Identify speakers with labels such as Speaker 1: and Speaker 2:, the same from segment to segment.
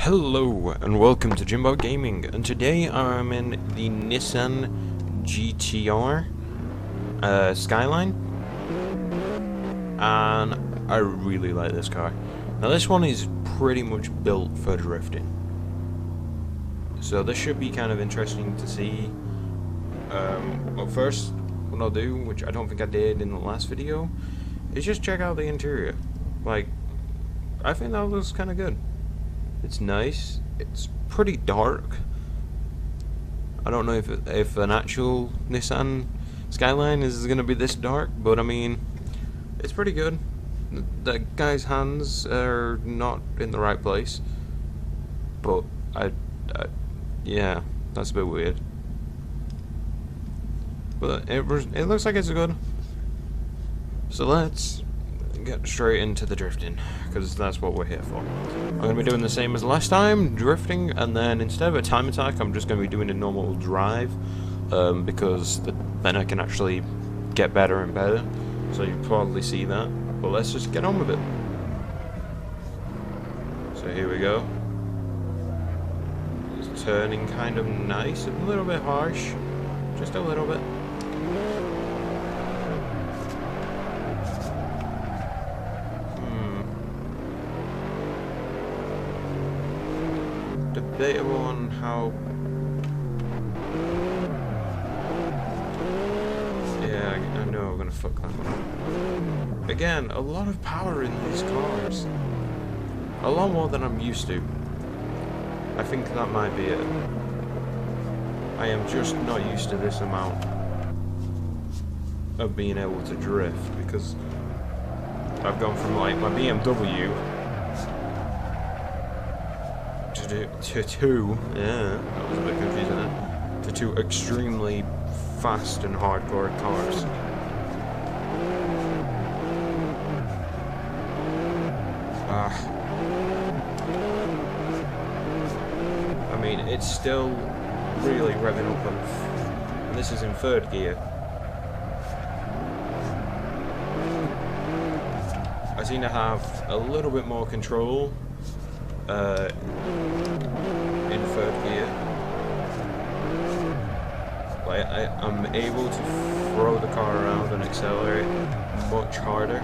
Speaker 1: Hello and welcome to Jimbo Gaming, and today I'm in the Nissan GTR Skyline, and I really like this car. Now this one is pretty much built for drifting, so this should be kind of interesting to see. Well, first what I'll do, which I don't think I did in the last video, is just check out the interior. Like, I think that looks kind of good. It's nice. It's pretty dark. I don't know if an actual Nissan Skyline is going to be this dark, but I mean, it's pretty good. The guy's hands are not in the right place, but yeah, that's a bit weird. But it looks like it's good. So let's get straight into the drifting, because that's what we're here for. I'm going to be doing the same as last time, drifting, and then instead of a time attack, I'm just going to be doing a normal drive, because then I can actually get better and better, so you probably see that. But let's just get on with it. So here we go. It's turning kind of nice, a little bit harsh, just a little bit. Debatable on how. Yeah, I know I'm gonna fuck that one up. Again, a lot of power in these cars. A lot more than I'm used to. I think that might be it. I am just not used to this amount of being able to drift, because I've gone from like my BMW to two, yeah, that was a bit confusing there, to two extremely fast and hardcore cars. I mean, it's still really revving up, and this is in third gear. I seem to have a little bit more control in third gear. Like, I'm able to throw the car around and accelerate much harder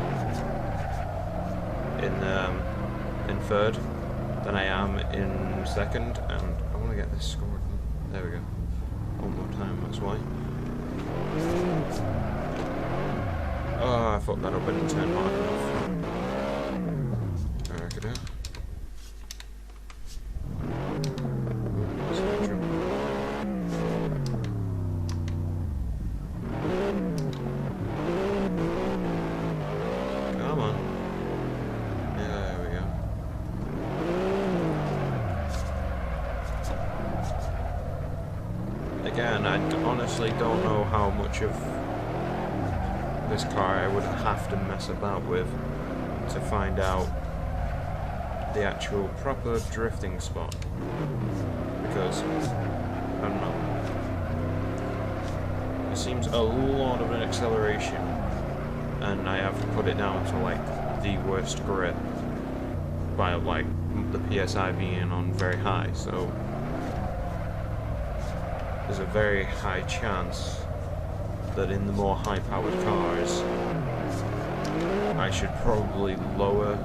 Speaker 1: in third than I am in second, and I want to get this scored. There we go. One more time, that's why. Oh, I thought that up and didn't turn hard enough. There I could do. Again, I honestly don't know how much of this car I would have to mess about with to find out the actual proper drifting spot, because I don't know, it seems a lot of an acceleration, and I have to put it down to like the worst grip by like the PSI being on very high, so there's a very high chance that in the more high-powered cars, I should probably lower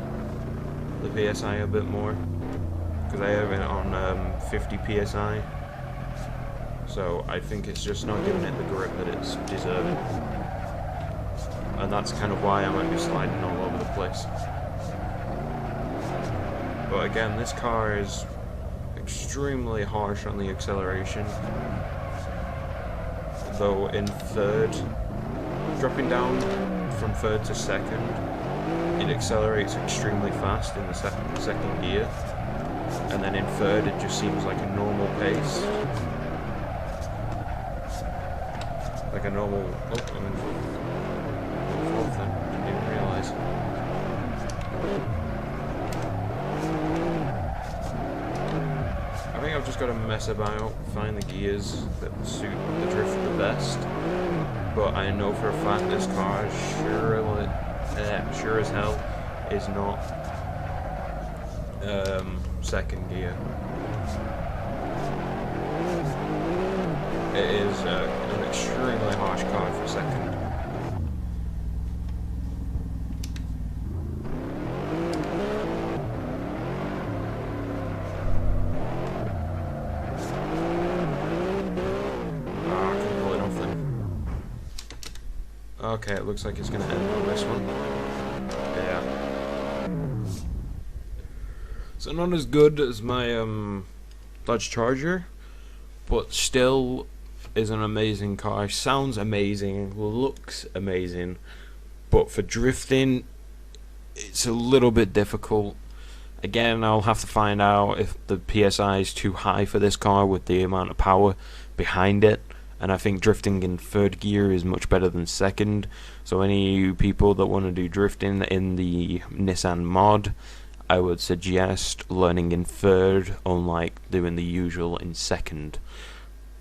Speaker 1: the PSI a bit more, because I have it on 50 PSI, so I think it's just not giving it the grip that it's deserving, and that's kind of why I might be sliding all over the place. But again, this car is extremely harsh on the acceleration, though in third, dropping down from third to second, it accelerates extremely fast in the second gear, and then in third it just seems like a normal pace, like a normal, oh, I'm in fourth, I didn't even realise. I think I've just got to mess about, find the gears that suit the drift the best. But I know for a fact this car, sure as hell, is not second gear. It is an extremely harsh car for second. Okay, it looks like it's going to end on this one. Yeah. So not as good as my Dodge Charger, but still is an amazing car. Sounds amazing, looks amazing, but for drifting, it's a little bit difficult. Again, I'll have to find out if the PSI is too high for this car with the amount of power behind it. And I think drifting in third gear is much better than second. So any people that want to do drifting in the Nissan mod, I would suggest learning in third, unlike doing the usual in second.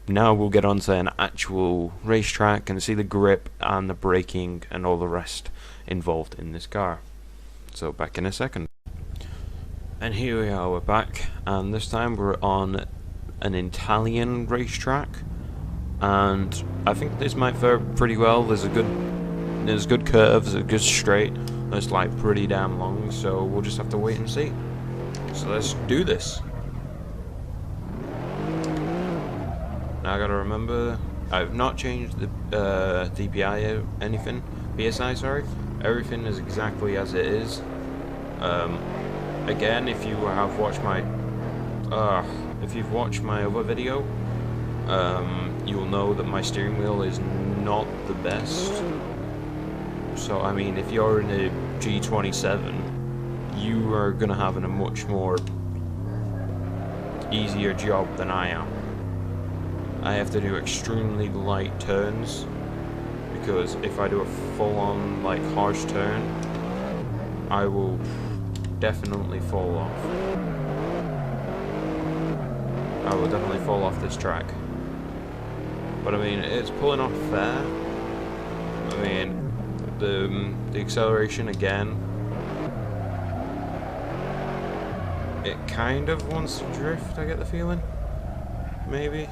Speaker 1: Now we'll get on to an actual racetrack and see the grip and the braking and all the rest involved in this car. So back in a second. And here we are, we're back, and this time we're on an Italian racetrack. And I think this might fare pretty well. There's good curves, a good straight. It's like pretty damn long, so we'll just have to wait and see. So let's do this. Now I gotta remember, I've not changed the DPI or anything, PSI, sorry. Everything is exactly as it is. Again, if you have watched my, if you've watched my other video, you'll know that my steering wheel is not the best. So I mean, if you're in a G27, you are gonna have a much more easier job than I am. I have to do extremely light turns, because if I do a full-on like harsh turn, I will definitely fall off. I will definitely fall off this track. But I mean, it's pulling off fair. I mean, the acceleration again, it kind of wants to drift, I get the feeling. Maybe.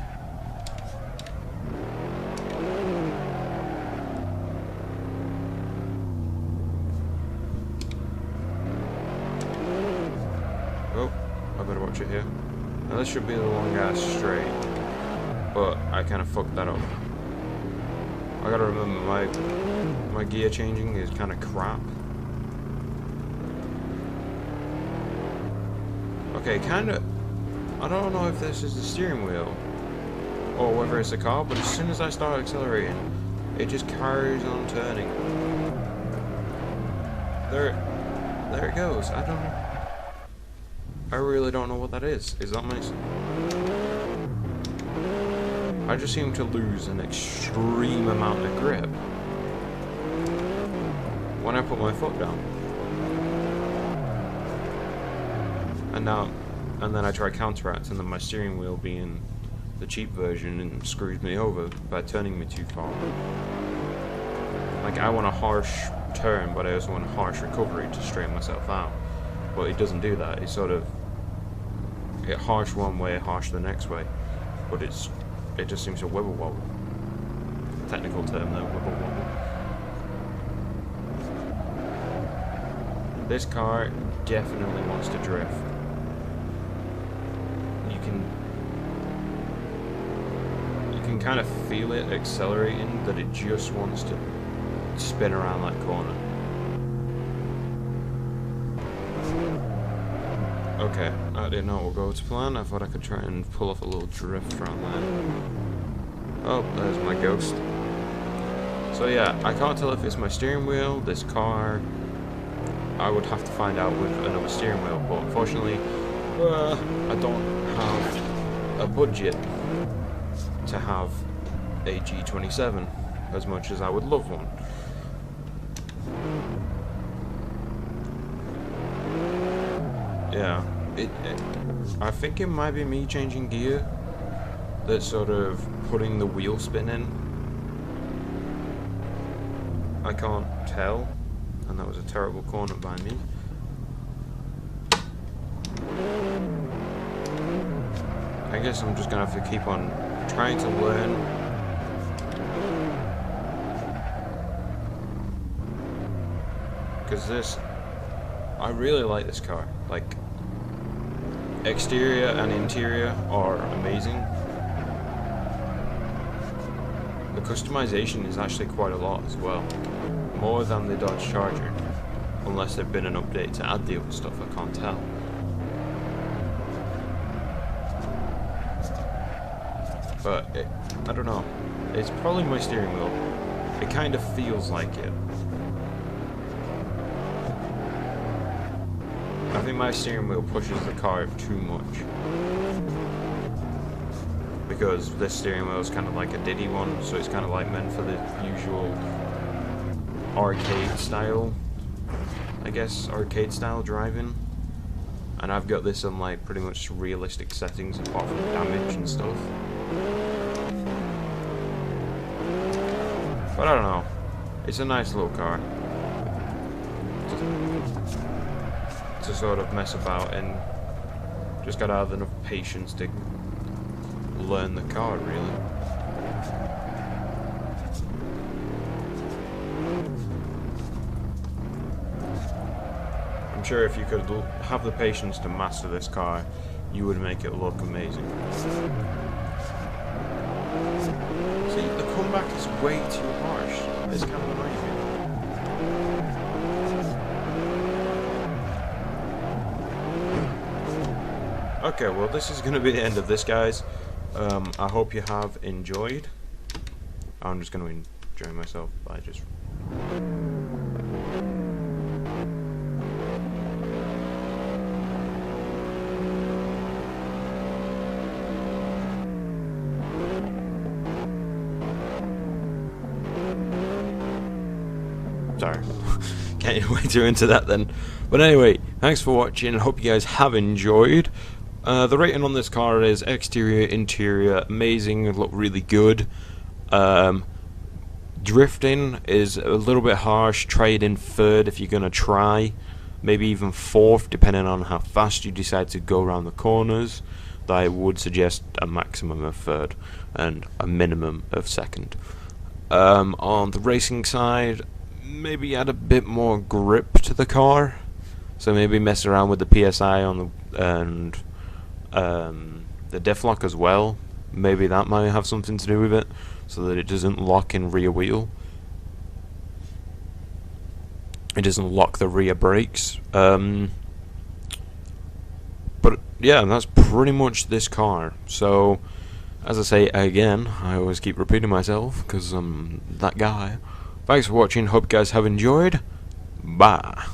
Speaker 1: Oh, I better watch it here. Now this should be the long ass straight, but I kind of fucked that up. I gotta remember my gear changing is kind of crap. Okay, kind of. I don't know if this is the steering wheel or whether it's the car, but as soon as I start accelerating, it just carries on turning. There it goes. I don't know. I really don't know what that is. Is that my... I just seem to lose an extreme amount of grip when I put my foot down. And then I try counteract, and then my steering wheel, being the cheap version, and screws me over by turning me too far. Like, I want a harsh turn, but I also want a harsh recovery to straighten myself out. But it doesn't do that. It's sort of it harsh one way, harsh the next way. But it just seems to wibble wobble. Technical term though, wibble wobble. This car definitely wants to drift. You can kind of feel it accelerating, that it just wants to spin around that corner. Okay, I did not go to plan. I thought I could try and pull off a little drift around there. Oh, there's my ghost. So yeah, I can't tell if it's my steering wheel, this car. I would have to find out with another steering wheel, but unfortunately, I don't have a budget to have a G27 as much as I would love one. Yeah, I think it might be me changing gear that's sort of putting the wheel spin in. I can't tell, and that was a terrible corner by me. guess I'm just gonna have to keep on trying to learn. Because I really like this car. Like, exterior and interior are amazing. The customization is actually quite a lot as well. More than the Dodge Charger. Unless there's been an update to add the other stuff, I can't tell. But, I don't know. It's probably my steering wheel. It kind of feels like it. I think my steering wheel pushes the car too much. Because this steering wheel is kind of like a Diddy one, so it's kind of like meant for the usual arcade style, I guess, arcade style driving. And I've got this on like pretty much realistic settings apart from damage and stuff. But I don't know. It's a nice little car. To sort of mess about, and just gotta have enough patience to learn the car, really. I'm sure if you could have the patience to master this car, you would make it look amazing. See, the comeback is way too harsh. It's kind of annoying me. Okay, well, this is going to be the end of this, guys. I hope you have enjoyed. I'm just going to enjoy myself by just... Sorry. Can't get way too into that then. But anyway, thanks for watching. I hope you guys have enjoyed. The rating on this car is exterior, interior, amazing, look really good. Drifting is a little bit harsh. Try it in third if you're going to try. Maybe even fourth, depending on how fast you decide to go around the corners. Though I would suggest a maximum of third and a minimum of second. On the racing side, maybe add a bit more grip to the car. So maybe mess around with the PSI on the the diff lock as well. Maybe that might have something to do with it, so that it doesn't lock in rear wheel. It doesn't lock the rear brakes. But yeah, that's pretty much this car. So, as I say again, I always keep repeating myself because I'm that guy. Thanks for watching. Hope you guys have enjoyed. Bye.